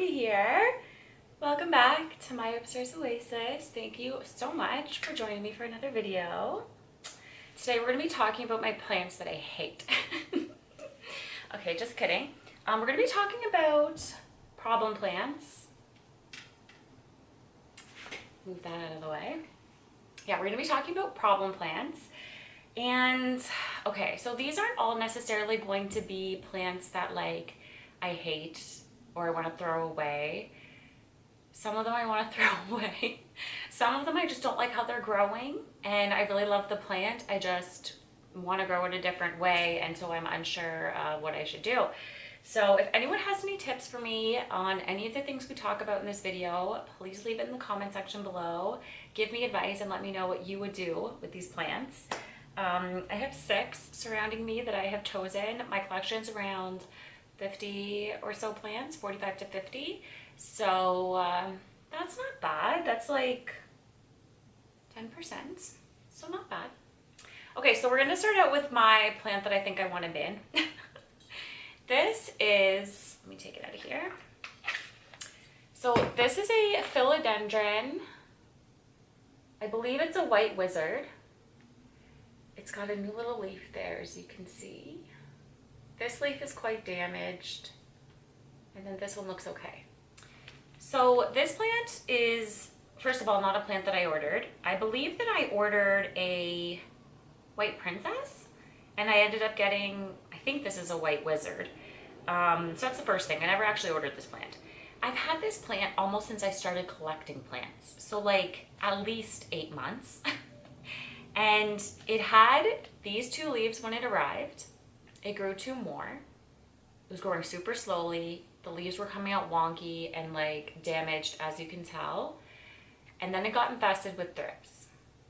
Chloe here. Welcome back to my upstairs oasis. Thank you so much for joining me for another video. Today we're going to be talking about my plants that I hate. Okay, just kidding. We're going to be talking about problem plants. Move that out of the way. Yeah, we're going to be talking about problem plants. And okay, so these aren't all necessarily going to be plants that like I hate or I want to throw away. Some of them I want to throw away. Some of them I just don't like how they're growing, and I really love the plant. I just want to grow it a different way, and so I'm unsure what I should do. So if anyone has any tips for me on any of the things we talk about in this video, please leave it in the comment section below. Give me advice and let me know what you would do with these plants. I have 6 surrounding me that I have chosen. My collection's around 50 or so plants, 45 to 50. So that's not bad. That's like 10%, so not bad. Okay, so we're gonna start out with my plant that I think I want to bin. This is, let me take it out of here. So this is a philodendron. I believe it's a white wizard. It's got a new little leaf there, as you can see. This leaf is quite damaged, and then this one looks okay. So this plant is, first of all, not a plant that I ordered. I believe that I ordered a white princess, and I ended up getting, I think this is a white wizard. So that's the first thing. I never actually ordered this plant. I've had this plant almost since I started collecting plants. So like at least 8 months. And it had these 2 leaves when it arrived. It grew 2 more. It was growing super slowly. The leaves were coming out wonky and like damaged, as you can tell. And then it got infested with thrips.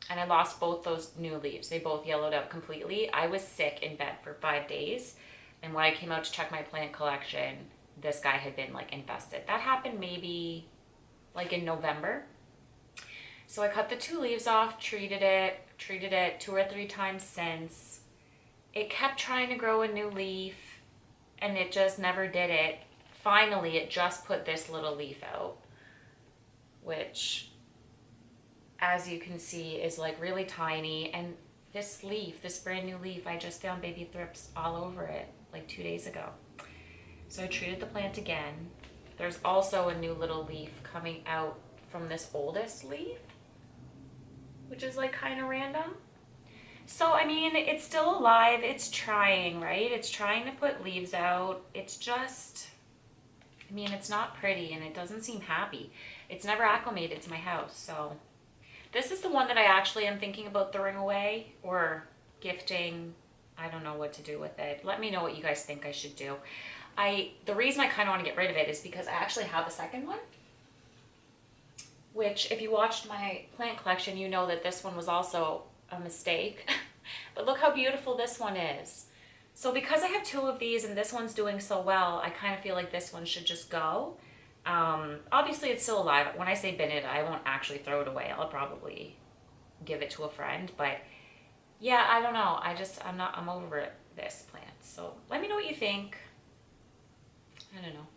And I lost both those new leaves. They both yellowed out completely. I was sick in bed for 5 days. And when I came out to check my plant collection, this guy had been like infested. That happened maybe like in November. So I cut the 2 leaves off, treated it 2 or 3 times since. It kept trying to grow a new leaf and it just never did it. Finally, it just put this little leaf out, which, as you can see, is like really tiny. And this leaf, this brand new leaf, I just found baby thrips all over it like 2 days ago. So I treated the plant again. There's also a new little leaf coming out from this oldest leaf, which is like kind of random. So, I mean, it's still alive. It's trying, right? It's trying to put leaves out. It's just, I mean, it's not pretty and it doesn't seem happy. It's never acclimated to my house. So this is the one that I actually am thinking about throwing away or gifting. I don't know what to do with it. Let me know what you guys think I should do. The reason I kind of want to get rid of it is because I actually have a second one, which if you watched my plant collection, you know that this one was also a mistake. But look how beautiful this one is. So because I have 2 of these and this one's doing so well, I kind of feel like this one should just go. Obviously it's still alive. When I say bin it, I won't actually throw it away. I'll probably give it to a friend. But yeah, I don't know. I'm over this plant. So let me know what you think. I don't know.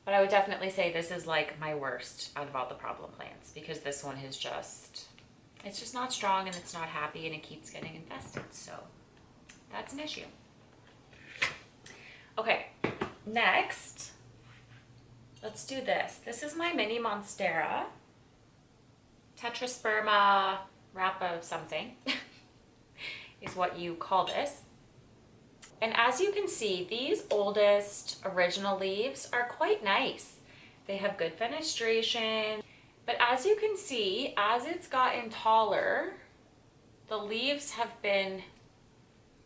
But I would definitely say this is like my worst out of all the problem plants, because this one is just, it's just not strong and it's not happy and it keeps getting infested. So that's an issue. Okay, next, let's do this. This is my mini Monstera, Tetrasperma rapa something is what you call this. And as you can see, these oldest original leaves are quite nice. They have good fenestration. But as you can see, as it's gotten taller, the leaves have been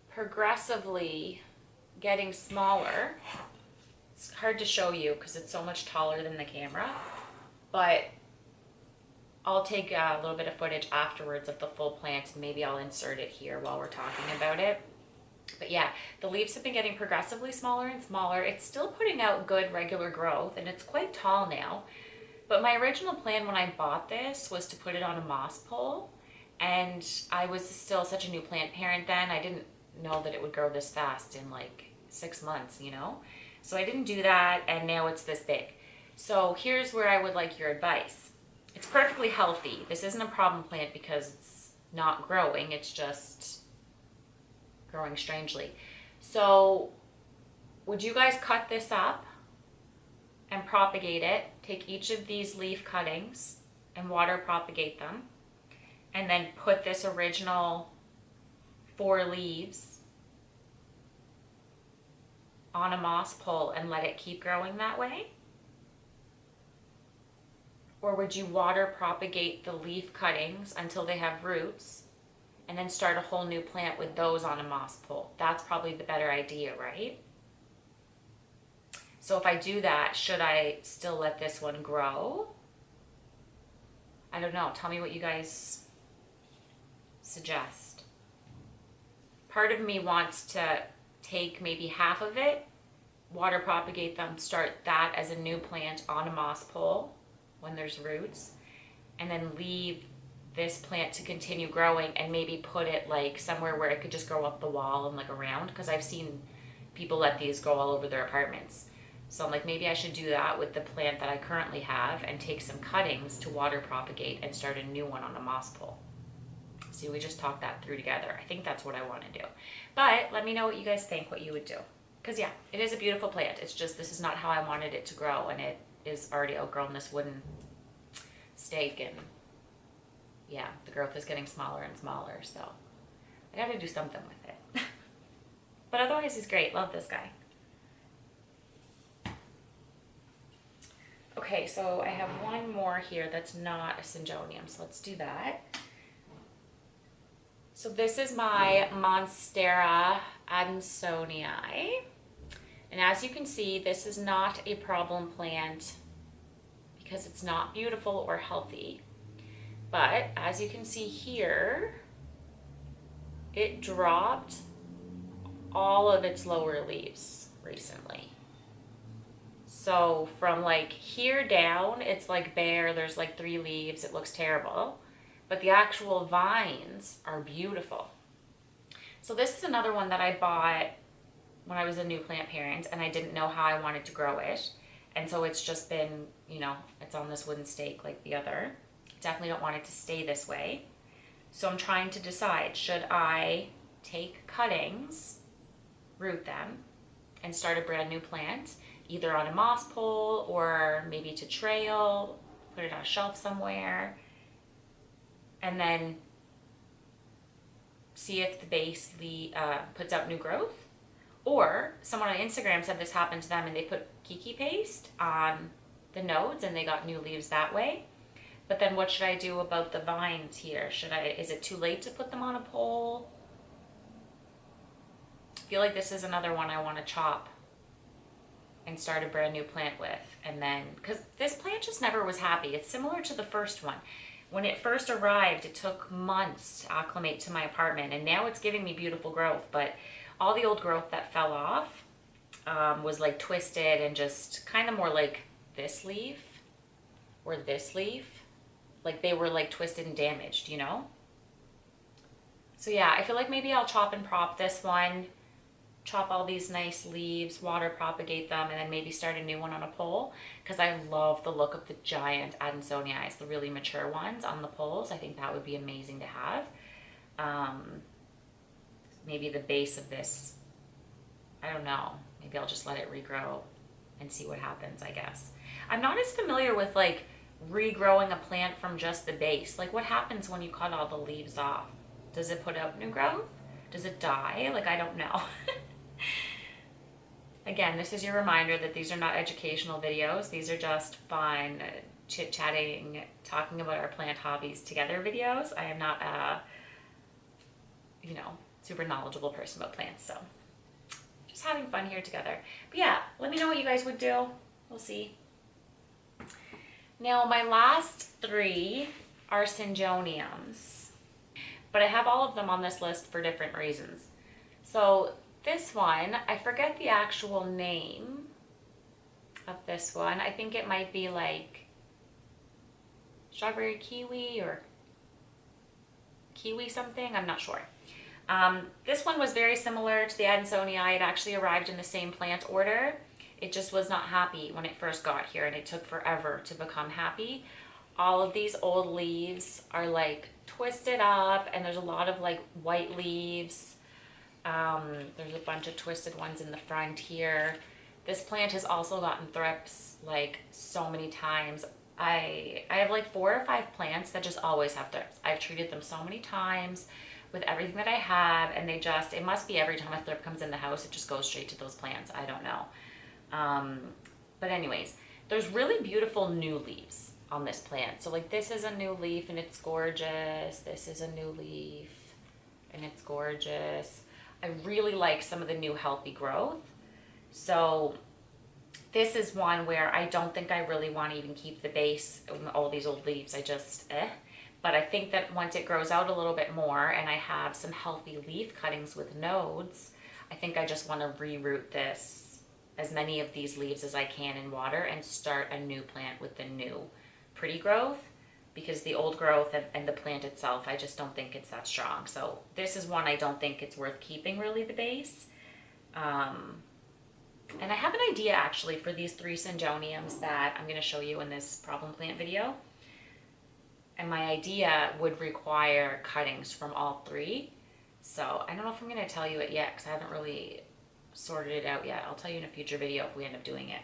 progressively getting smaller. It's hard to show you because it's so much taller than the camera. But I'll take a little bit of footage afterwards of the full plant, and maybe I'll insert it here while we're talking about it. But yeah, the leaves have been getting progressively smaller and smaller. It's still putting out good regular growth and it's quite tall now. But my original plan when I bought this was to put it on a moss pole. And I was still such a new plant parent then. I didn't know that it would grow this fast in like 6 months, you know? So I didn't do that, and now it's this big. So here's where I would like your advice. It's perfectly healthy. This isn't a problem plant because it's not growing, it's just growing strangely. So would you guys cut this up and propagate it? Take each of these leaf cuttings and water propagate them, and then put this original 4 leaves on a moss pole and let it keep growing that way? Or would you water propagate the leaf cuttings until they have roots and then start a whole new plant with those on a moss pole? That's probably the better idea, right? So if I do that, should I still let this one grow? I don't know. Tell me what you guys suggest. Part of me wants to take maybe half of it, water propagate them, start that as a new plant on a moss pole when there's roots, and then leave this plant to continue growing and maybe put it like somewhere where it could just grow up the wall and like around, because I've seen people let these grow all over their apartments. So I'm like, maybe I should do that with the plant that I currently have and take some cuttings to water propagate and start a new one on a moss pole. See, we just talked that through together. I think that's what I want to do. But let me know what you guys think, what you would do. Because yeah, it is a beautiful plant. It's just, this is not how I wanted it to grow, and it is already outgrown this wooden stake, and yeah, the growth is getting smaller and smaller, so I gotta do something with it. But otherwise, he's great. Love this guy. Okay, so I have one more here that's not a Syngonium, so let's do that. So this is my Monstera adansonii. And as you can see, this is not a problem plant because it's not beautiful or healthy. But as you can see here, it dropped all of its lower leaves recently. So from like here down, it's like bare, there's like 3 leaves, it looks terrible. But the actual vines are beautiful. So this is another one that I bought when I was a new plant parent, and I didn't know how I wanted to grow it. And so it's just been, you know, it's on this wooden stake like the other. Definitely don't want it to stay this way. So I'm trying to decide, should I take cuttings, root them, and start a brand new plant, either on a moss pole or maybe to trail, put it on a shelf somewhere, and then see if the base puts out new growth? Or someone on Instagram said this happened to them and they put kiki paste on the nodes and they got new leaves that way. But then what should I do about the vines here? Is it too late to put them on a pole? I feel like this is another one I want to chop and start a brand new plant with. And then, because this plant just never was happy. It's similar to the first one. When it first arrived, it took months to acclimate to my apartment, and now it's giving me beautiful growth, but all the old growth that fell off was like twisted and just kind of more like this leaf or this leaf. Like they were like twisted and damaged, you know? So yeah, I feel like maybe I'll chop and prop this one, chop all these nice leaves, water propagate them, and then maybe start a new one on a pole, because I love the look of the giant adansonii, the really mature ones on the poles. I think that would be amazing to have. Maybe the base of this, I don't know, maybe I'll just let it regrow and see what happens, I guess. I'm not as familiar with like regrowing a plant from just the base. Like what happens when you cut all the leaves off? Does it put out new growth? Does it die? Like, I don't know. Again, this is your reminder that these are not educational videos. These are just fun, chit-chatting, talking about our plant hobbies together videos. I am not a, super knowledgeable person about plants, so just having fun here together. But yeah, let me know what you guys would do. We'll see. Now, my last 3 are Syngoniums, but I have all of them on this list for different reasons. So this one, I forget the actual name of this one. I think it might be like strawberry kiwi or kiwi something. I'm not sure. This one was very similar to the adansonii. It actually arrived in the same plant order. It just was not happy when it first got here, and it took forever to become happy. All of these old leaves are like twisted up, and there's a lot of like white leaves. There's a bunch of twisted ones in the front here. This plant has also gotten thrips like so many times. I have like 4 or 5 plants that just always have thrips. I've treated them so many times with everything that I have, and they just, it must be every time a thrip comes in the house, it just goes straight to those plants. I don't know. But anyways, there's really beautiful new leaves on this plant. So like this is a new leaf and it's gorgeous. This is a new leaf and it's gorgeous. I really like some of the new healthy growth. So this is one where I don't think I really want to even keep the base of all these old leaves. I just, But I think that once it grows out a little bit more and I have some healthy leaf cuttings with nodes, I think I just want to reroot this, as many of these leaves as I can in water, and start a new plant with the new pretty growth, because the old growth and the plant itself, I just don't think it's that strong. So this is one I don't think it's worth keeping, really, the base. And I have an idea actually for these 3 Syngoniums that I'm going to show you in this problem plant video. And my idea would require cuttings from all 3. So I don't know if I'm going to tell you it yet because I haven't really sorted it out yet. I'll tell you in a future video if we end up doing it.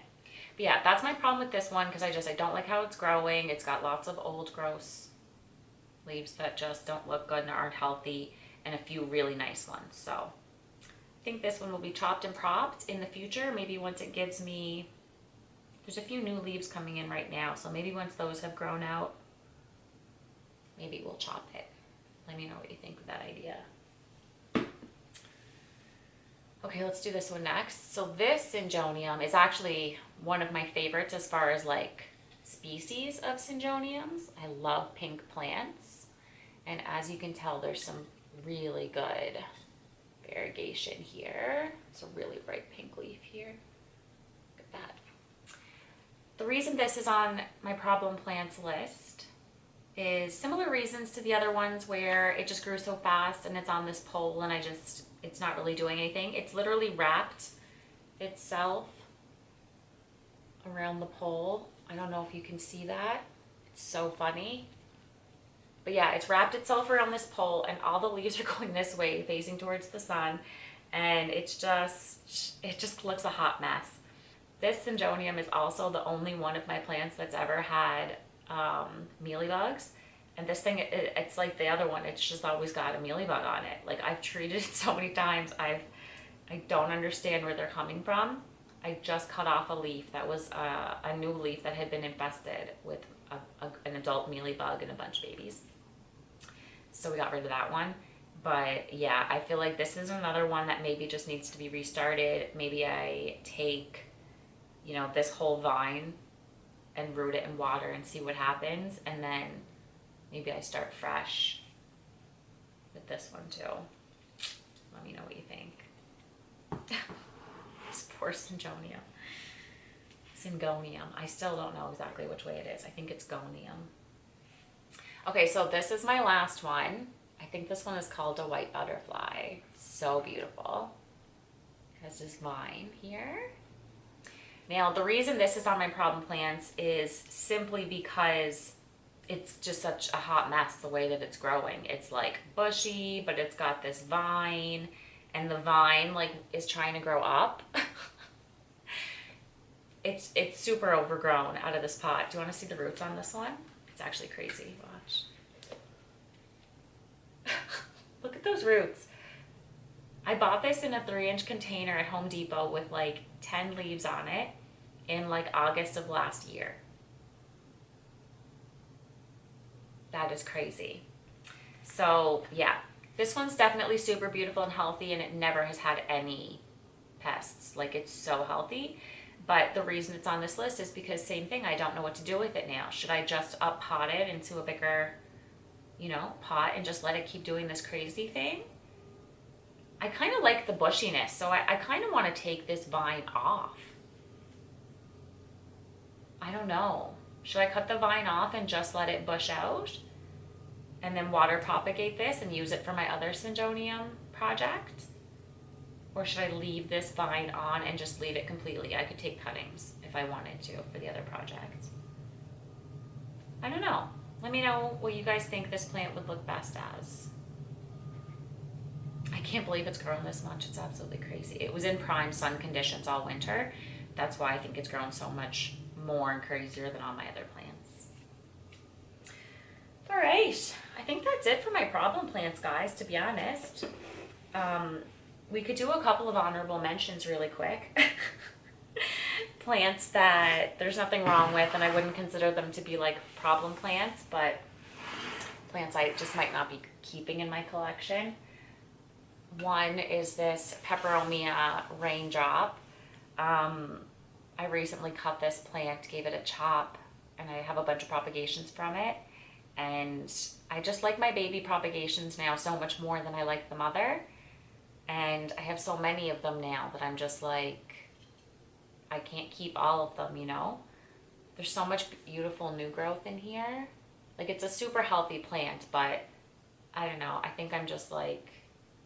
But yeah, that's my problem with this one, because I don't like how it's growing. It's got lots of old gross leaves that just don't look good and aren't healthy, and a few really nice ones. So I think this one will be chopped and propped in the future. Maybe once it gives me, there's a few new leaves coming in right now. So maybe once those have grown out, maybe we'll chop it. Let me know what you think of that idea. Okay, let's do this one next. So this Syngonium is actually one of my favorites as far as like species of Syngoniums. I love pink plants. And as you can tell, there's some really good variegation here. It's a really bright pink leaf here. Look at that. The reason this is on my problem plants list is similar reasons to the other ones, where it just grew so fast and it's on this pole and it's not really doing anything. It's literally wrapped itself around the pole. I don't know if you can see that. It's so funny. But yeah, it's wrapped itself around this pole and all the leaves are going this way, facing towards the sun. And it just looks a hot mess. This Syngonium is also the only one of my plants that's ever had mealybugs. And this thing, it's like the other one, it's just always got a mealybug on it. Like, I've treated it so many times, I don't understand where they're coming from. I just cut off a leaf that was a new leaf that had been infested with an adult mealybug and a bunch of babies. So we got rid of that one. But yeah, I feel like this is another one that maybe just needs to be restarted. Maybe I take, this whole vine and root it in water and see what happens, and then maybe I start fresh with this one too. Let me know what you think. This poor Syngonium. Syngonium. I still don't know exactly which way it is. I think it's gonium. Okay, so this is my last one. I think this one is called a white butterfly. So beautiful. It has this vine here. Now, the reason this is on my problem plants is simply because it's just such a hot mess the way that it's growing. It's like bushy, but it's got this vine, and the vine like is trying to grow up. It's super overgrown out of this pot. Do you want to see the roots on this one? It's actually crazy. Watch. Look at those roots. I bought this in a 3-inch container at Home Depot with like 10 leaves on it in like August of last year. That is crazy. So yeah, this one's definitely super beautiful and healthy, and it never has had any pests. Like, it's so healthy. But the reason it's on this list is because, same thing, I don't know what to do with it now. Should I just up pot it into a bigger, pot and just let it keep doing this crazy thing? I kind of like the bushiness, so I kind of want to take this vine off. I don't know. Should I cut the vine off and just let it bush out? And then water propagate this and use it for my other Syngonium project? Or should I leave this vine on and just leave it completely? I could take cuttings if I wanted to for the other project. I don't know. Let me know what you guys think this plant would look best as. I can't believe it's grown this much. It's absolutely crazy. It was in prime sun conditions all winter. That's why I think it's grown so much more and crazier than all my other plants. All right. I think that's it for my problem plants, guys, to be honest. We could do a couple of honorable mentions really quick. Plants that there's nothing wrong with, and I wouldn't consider them to be like problem plants, but plants I just might not be keeping in my collection. One is this Peperomia raindrop. I recently cut this plant, gave it a chop, and I have a bunch of propagations from it. And I just like my baby propagations now so much more than I like the mother. And I have so many of them now that I'm just like, I can't keep all of them, you know? There's so much beautiful new growth in here. Like, it's a super healthy plant, but I don't know. I think I'm just like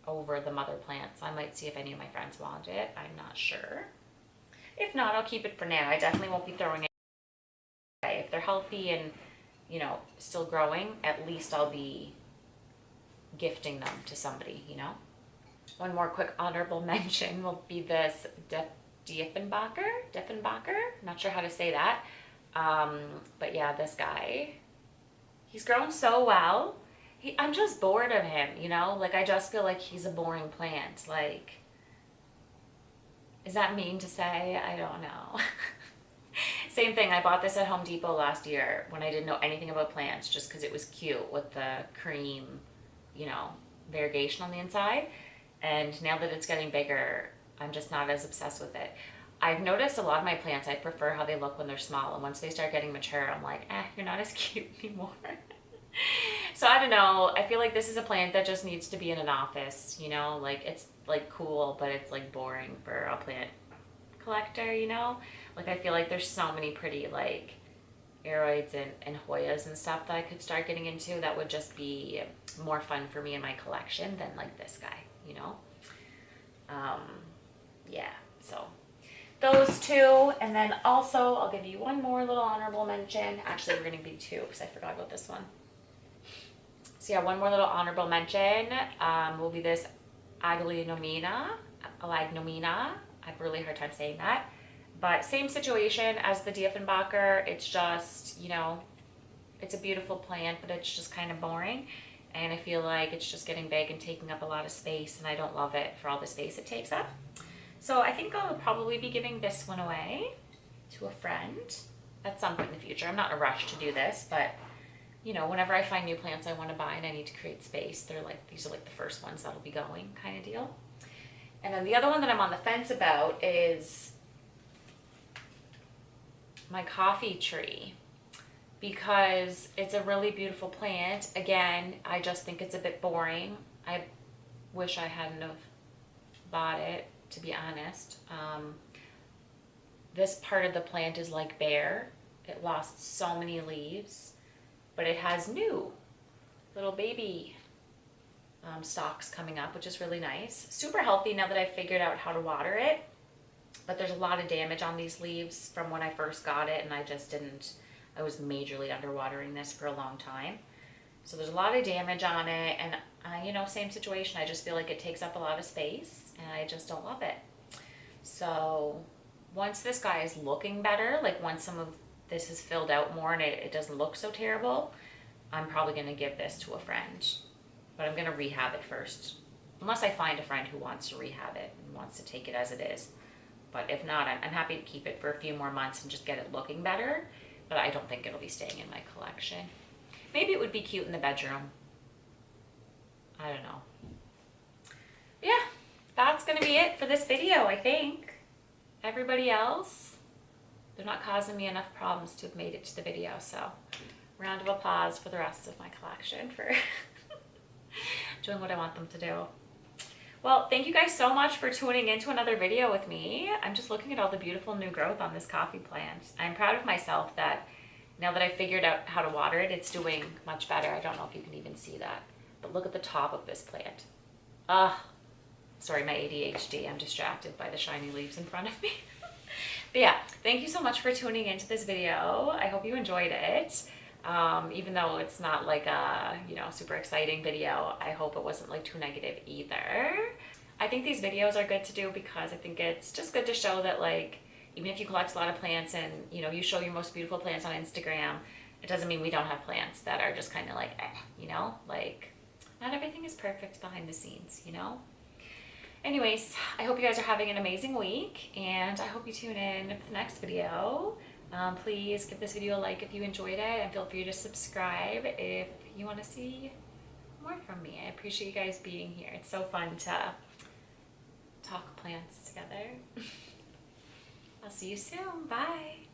over the mother plants. I might see if any of my friends want it. I'm not sure. If not, I'll keep it for now. I definitely won't be throwing it away. If they're healthy and, you know, still growing, at least I'll be gifting them to somebody, you know? One more quick honorable mention will be this Dieffenbacher? Not sure how to say that. But yeah, this guy, he's grown so well. I'm just bored of him, you know? Like, I just feel like he's a boring plant. Like, is that mean to say? I don't know. Same thing, I bought this at Home Depot last year when I didn't know anything about plants, just because it was cute with the cream, you know, variegation on the inside. And now that it's getting bigger, I'm just not as obsessed with it. I've noticed a lot of my plants, I prefer how they look when they're small. And once they start getting mature, I'm like, you're not as cute anymore. So I don't know. I feel like this is a plant that just needs to be in an office, you know? Like, it's like cool, but it's like boring for a plant collector, you know? Like, I feel like there's so many pretty like aeroids and Hoyas and stuff that I could start getting into that would just be more fun for me in my collection than like this guy, you know? Yeah, so those two. And then also I'll give you one more little honorable mention. Actually, we're gonna be two because I forgot about this one. So yeah, one more little honorable mention will be this Aglaignomina. I have a really hard time saying that. But same situation as the Dieffenbacher. It's just, you know, it's a beautiful plant, but it's just kind of boring. And I feel like it's just getting big and taking up a lot of space, and I don't love it for all the space it takes up. So I think I'll probably be giving this one away to a friend at some point in the future. I'm not in a rush to do this, but you know, whenever I find new plants I want to buy and I need to create space, they're like, these are like the first ones that'll be going kind of deal. And then the other one that I'm on the fence about is my coffee tree, because it's a really beautiful plant. Again, I just think it's a bit boring. I wish I hadn't have bought it, to be honest. This part of the plant is like bare. It lost so many leaves, but it has new little baby stalks coming up, which is really nice. Super healthy now that I've figured out how to water it, but there's a lot of damage on these leaves from when I first got it, and I was majorly underwatering this for a long time. So there's a lot of damage on it, and you know, same situation. I just feel like it takes up a lot of space, and I just don't love it. So once this guy is looking better, like once some of this is filled out more and it doesn't look so terrible, I'm probably going to give this to a friend. But I'm going to rehab it first. Unless I find a friend who wants to rehab it and wants to take it as it is. But if not, I'm happy to keep it for a few more months and just get it looking better. But I don't think it'll be staying in my collection. Maybe it would be cute in the bedroom. I don't know. Yeah, that's going to be it for this video, I think. Everybody else, they're not causing me enough problems to have made it to the video, so round of applause for the rest of my collection for doing what I want them to do. Well, thank you guys so much for tuning in to another video with me. I'm just looking at all the beautiful new growth on this coffee plant. I'm proud of myself that now that I figured out how to water it, it's doing much better. I don't know if you can even see that, but look at the top of this plant. Sorry, my ADHD. I'm distracted by the shiny leaves in front of me. But yeah, thank you so much for tuning into this video. I hope you enjoyed it. Even though it's not like a, you know, super exciting video, I hope it wasn't like too negative either. I think these videos are good to do because I think it's just good to show that, like, even if you collect a lot of plants and, you know, you show your most beautiful plants on Instagram, it doesn't mean we don't have plants that are just kind of like, you know, like, not everything is perfect behind the scenes, you know? Anyways, I hope you guys are having an amazing week, and I hope you tune in for the next video. Please give this video a like if you enjoyed it, and feel free to subscribe if you want to see more from me. I appreciate you guys being here. It's so fun to talk plants together. I'll see you soon. Bye.